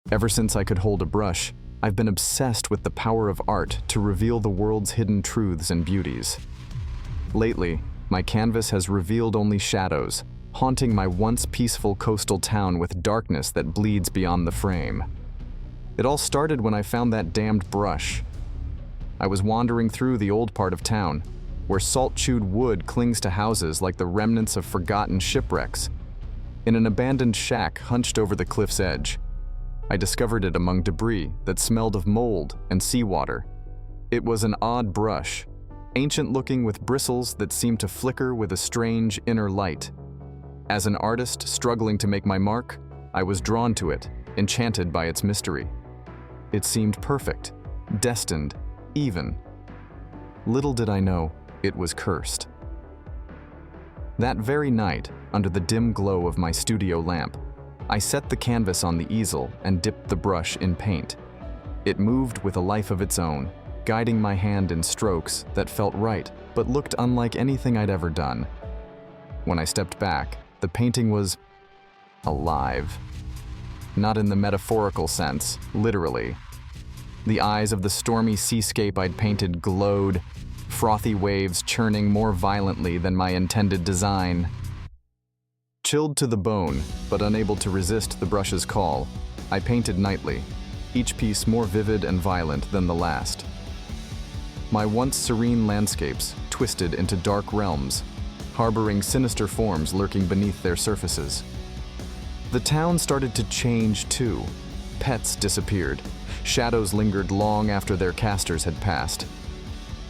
Ever since I could hold a brush, I've been obsessed with the power of art to reveal the world's hidden truths and beauties. Lately, my canvas has revealed only shadows, haunting my once peaceful coastal town with darkness that bleeds beyond the frame. It all started when I found that damned brush. I was wandering through the old part of town, where salt-chewed wood clings to houses like the remnants of forgotten shipwrecks. In an abandoned shack hunched over the cliff's edge, I discovered it among debris that smelled of mold and seawater. It was an odd brush, ancient-looking with bristles that seemed to flicker with a strange inner light. As an artist struggling to make my mark, I was drawn to it, enchanted by its mystery. It seemed perfect, destined, even. Little did I know, it was cursed. That very night, under the dim glow of my studio lamp, I set the canvas on the easel and dipped the brush in paint. It moved with a life of its own, guiding my hand in strokes that felt right but looked unlike anything I'd ever done. When I stepped back, the painting was alive. Not in the metaphorical sense, literally. The eyes of the stormy seascape I'd painted glowed, frothy waves churning more violently than my intended design. Chilled to the bone, but unable to resist the brush's call, I painted nightly, each piece more vivid and violent than the last. My once serene landscapes twisted into dark realms, harboring sinister forms lurking beneath their surfaces. The town started to change too. Pets disappeared. Shadows lingered long after their casters had passed.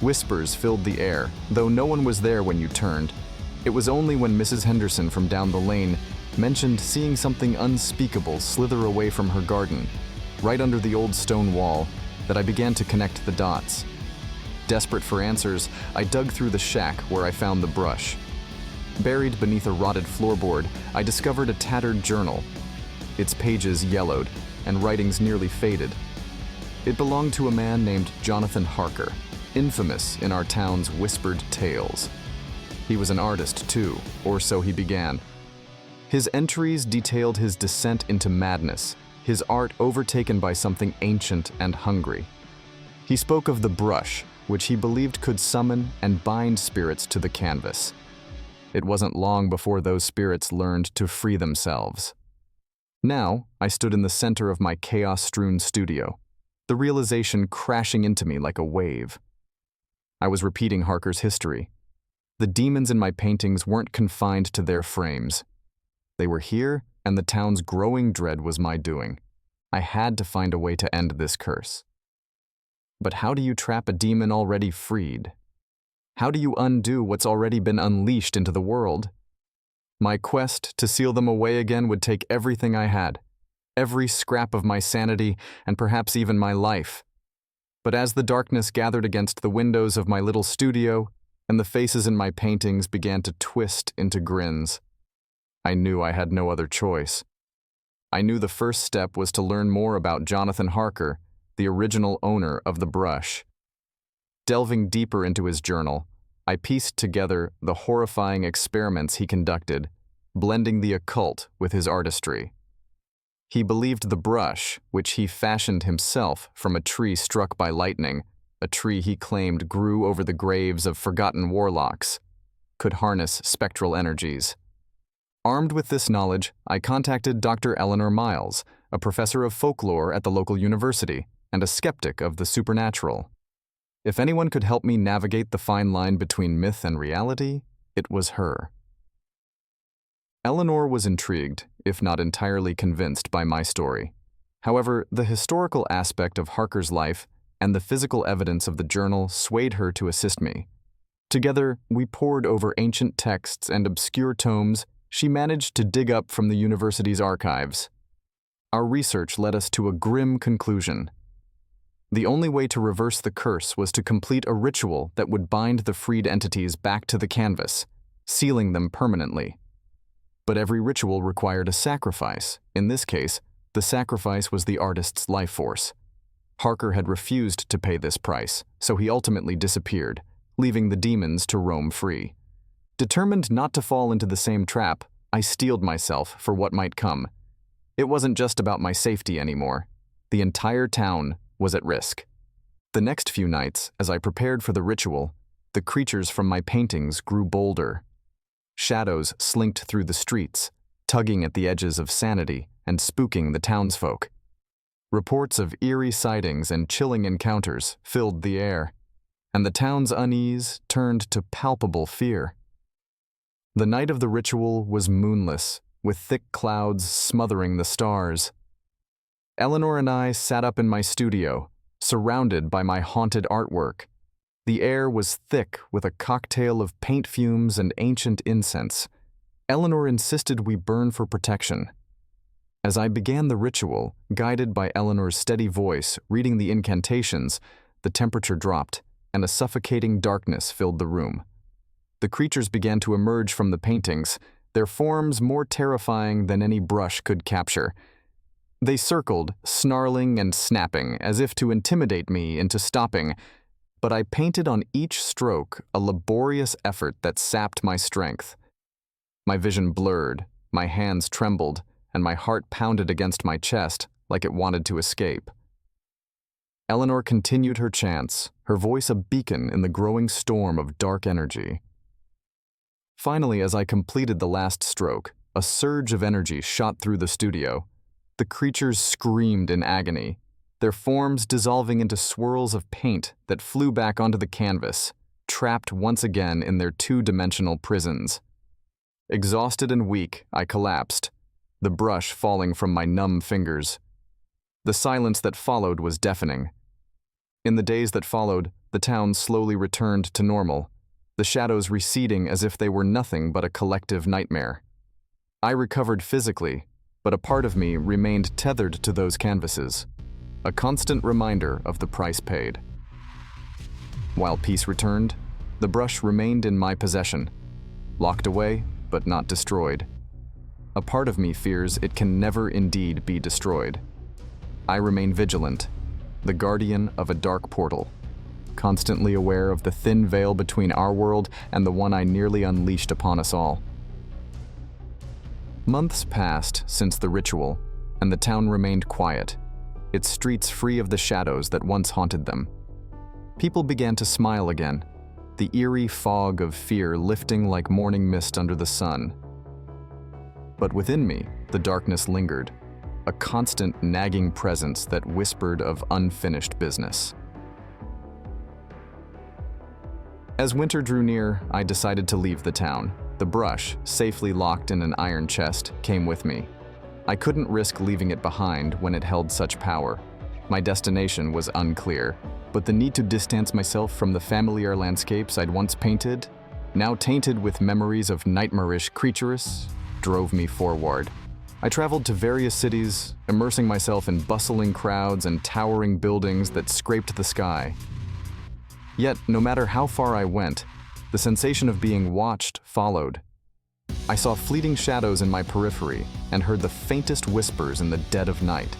Whispers filled the air, though no one was there when you turned. It was only when Mrs. Henderson from down the lane mentioned seeing something unspeakable slither away from her garden, right under the old stone wall, that I began to connect the dots. Desperate for answers, I dug through the shack where I found the brush. Buried beneath a rotted floorboard, I discovered a tattered journal. Its pages yellowed, and writings nearly faded. It belonged to a man named Jonathan Harker, infamous in our town's whispered tales. He was an artist too, or so he began. His entries detailed his descent into madness, his art overtaken by something ancient and hungry. He spoke of the brush, which he believed could summon and bind spirits to the canvas. It wasn't long before those spirits learned to free themselves. Now, I stood in the center of my chaos-strewn studio, the realization crashing into me like a wave. I was repeating Harker's history. The demons in my paintings weren't confined to their frames. They were here, and the town's growing dread was my doing. I had to find a way to end this curse. But how do you trap a demon already freed? How do you undo what's already been unleashed into the world? My quest to seal them away again would take everything I had, every scrap of my sanity, and perhaps even my life. But as the darkness gathered against the windows of my little studio, and the faces in my paintings began to twist into grins, I knew I had no other choice. I knew the first step was to learn more about Jonathan Harker, the original owner of the brush. Delving deeper into his journal, I pieced together the horrifying experiments he conducted, blending the occult with his artistry. He believed the brush, which he fashioned himself from a tree struck by lightning, a tree he claimed grew over the graves of forgotten warlocks, could harness spectral energies. Armed with this knowledge, I contacted Dr. Eleanor Miles, a professor of folklore at the local university, and a skeptic of the supernatural. If anyone could help me navigate the fine line between myth and reality, it was her. Eleanor was intrigued, if not entirely convinced, by my story. However, the historical aspect of Harker's life and the physical evidence of the journal swayed her to assist me. Together, we pored over ancient texts and obscure tomes she managed to dig up from the university's archives. Our research led us to a grim conclusion. The only way to reverse the curse was to complete a ritual that would bind the freed entities back to the canvas, sealing them permanently. But every ritual required a sacrifice. In this case, the sacrifice was the artist's life force. Harker had refused to pay this price, so he ultimately disappeared, leaving the demons to roam free. Determined not to fall into the same trap, I steeled myself for what might come. It wasn't just about my safety anymore. The entire town was at risk. The next few nights, as I prepared for the ritual, the creatures from my paintings grew bolder. Shadows slinked through the streets, tugging at the edges of sanity and spooking the townsfolk. Reports of eerie sightings and chilling encounters filled the air, and the town's unease turned to palpable fear. The night of the ritual was moonless, with thick clouds smothering the stars. Eleanor and I sat up in my studio, surrounded by my haunted artwork. The air was thick with a cocktail of paint fumes and ancient incense. Eleanor insisted we burn for protection. As I began the ritual, guided by Eleanor's steady voice reading the incantations, the temperature dropped, and a suffocating darkness filled the room. The creatures began to emerge from the paintings, their forms more terrifying than any brush could capture. They circled, snarling and snapping, as if to intimidate me into stopping, but I painted on each stroke a laborious effort that sapped my strength. My vision blurred, my hands trembled, and my heart pounded against my chest like it wanted to escape. Eleanor continued her chants, her voice a beacon in the growing storm of dark energy. Finally, as I completed the last stroke, a surge of energy shot through the studio. The creatures screamed in agony, their forms dissolving into swirls of paint that flew back onto the canvas, trapped once again in their two-dimensional prisons. Exhausted and weak, I collapsed, the brush falling from my numb fingers. The silence that followed was deafening. In the days that followed, the town slowly returned to normal, the shadows receding as if they were nothing but a collective nightmare. I recovered physically, but a part of me remained tethered to those canvases, a constant reminder of the price paid. While peace returned, the brush remained in my possession, locked away but not destroyed. A part of me fears it can never indeed be destroyed. I remain vigilant, the guardian of a dark portal, constantly aware of the thin veil between our world and the one I nearly unleashed upon us all. Months passed since the ritual, and the town remained quiet, its streets free of the shadows that once haunted them. People began to smile again, the eerie fog of fear lifting like morning mist under the sun. But within me, the darkness lingered, a constant nagging presence that whispered of unfinished business. As winter drew near, I decided to leave the town. The brush, safely locked in an iron chest, came with me. I couldn't risk leaving it behind when it held such power. My destination was unclear, but the need to distance myself from the familiar landscapes I'd once painted, now tainted with memories of nightmarish creatures, drove me forward. I traveled to various cities, immersing myself in bustling crowds and towering buildings that scraped the sky. Yet, no matter how far I went, the sensation of being watched followed. I saw fleeting shadows in my periphery and heard the faintest whispers in the dead of night.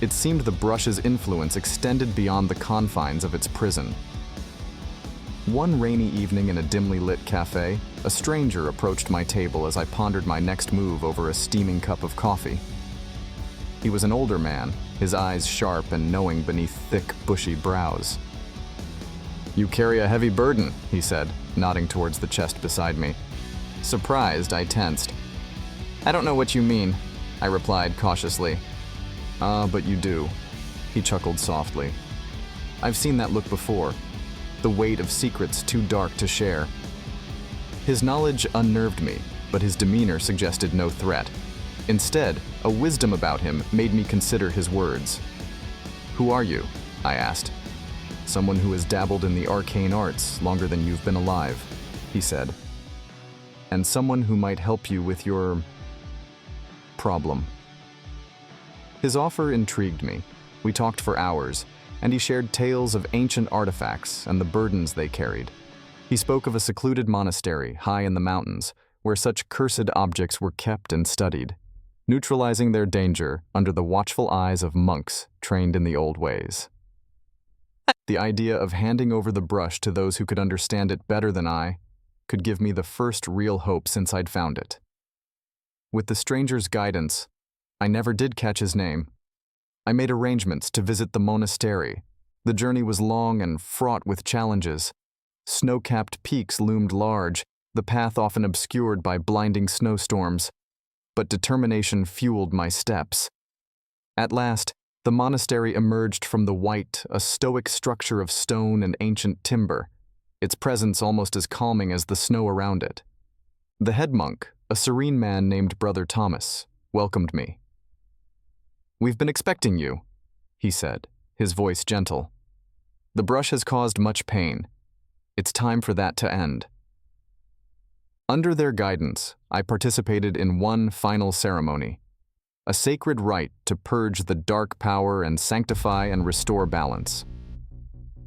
It seemed the brush's influence extended beyond the confines of its prison. One rainy evening in a dimly lit cafe, a stranger approached my table as I pondered my next move over a steaming cup of coffee. He was an older man, his eyes sharp and knowing beneath thick, bushy brows. "You carry a heavy burden," he said, nodding towards the chest beside me. Surprised, I tensed. "I don't know what you mean," I replied cautiously. But you do," he chuckled softly. "I've seen that look before, the weight of secrets too dark to share." His knowledge unnerved me, but his demeanor suggested no threat. Instead, a wisdom about him made me consider his words. "Who are you?" I asked. "Someone who has dabbled in the arcane arts longer than you've been alive," he said. "And someone who might help you with your problem." His offer intrigued me. We talked for hours, and he shared tales of ancient artifacts and the burdens they carried. He spoke of a secluded monastery high in the mountains, where such cursed objects were kept and studied, neutralizing their danger under the watchful eyes of monks trained in the old ways. The idea of handing over the brush to those who could understand it better than I could give me the first real hope since I'd found it. With the stranger's guidance, I never did catch his name. I made arrangements to visit the monastery. The journey was long and fraught with challenges. Snow-capped peaks loomed large, the path often obscured by blinding snowstorms. But determination fueled my steps. At last, the monastery emerged from the white, a stoic structure of stone and ancient timber, its presence almost as calming as the snow around it. The head monk, a serene man named Brother Thomas, welcomed me. "We've been expecting you," he said, his voice gentle. "The brush has caused much pain. It's time for that to end." Under their guidance, I participated in one final ceremony, a sacred rite to purge the dark power and sanctify and restore balance.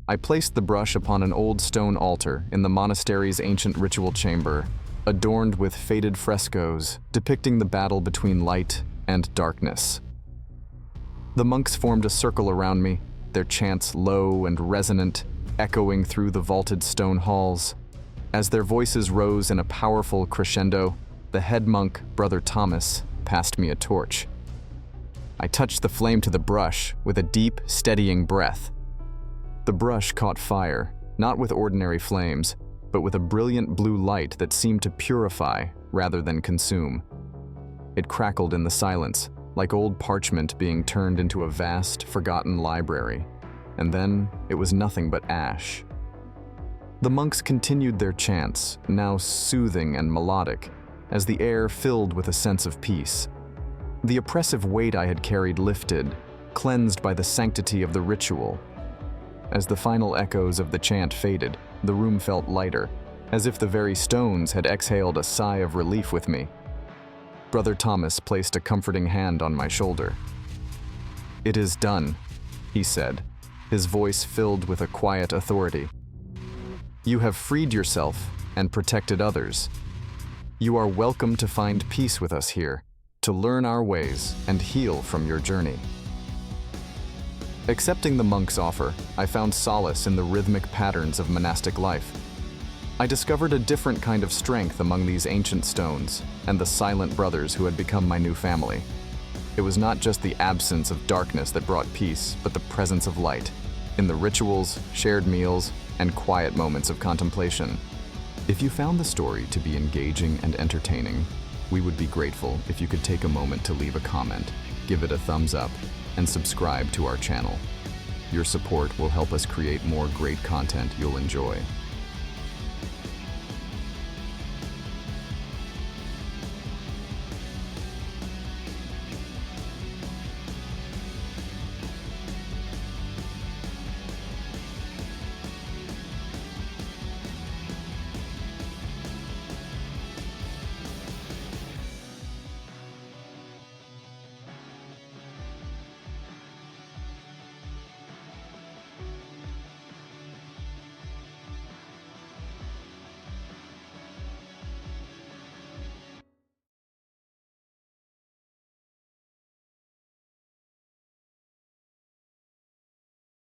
I placed the brush upon an old stone altar in the monastery's ancient ritual chamber, adorned with faded frescoes depicting the battle between light and darkness. The monks formed a circle around me, their chants low and resonant, echoing through the vaulted stone halls. As their voices rose in a powerful crescendo, the head monk, Brother Thomas, passed me a torch. I touched the flame to the brush with a deep, steadying breath. The brush caught fire, not with ordinary flames, but with a brilliant blue light that seemed to purify rather than consume. It crackled in the silence, like old parchment being turned into a vast, forgotten library. And then it was nothing but ash. The monks continued their chants, now soothing and melodic, as the air filled with a sense of peace. The oppressive weight I had carried lifted, cleansed by the sanctity of the ritual. As the final echoes of the chant faded, the room felt lighter, as if the very stones had exhaled a sigh of relief with me. Brother Thomas placed a comforting hand on my shoulder. "It is done," he said, his voice filled with a quiet authority. "You have freed yourself and protected others. You are welcome to find peace with us here, to learn our ways and heal from your journey." Accepting the monk's offer, I found solace in the rhythmic patterns of monastic life. I discovered a different kind of strength among these ancient stones and the silent brothers who had become my new family. It was not just the absence of darkness that brought peace, but the presence of light, in the rituals, shared meals, and quiet moments of contemplation. If you found the story to be engaging and entertaining, we would be grateful if you could take a moment to leave a comment, give it a thumbs up, and subscribe to our channel. Your support will help us create more great content you'll enjoy.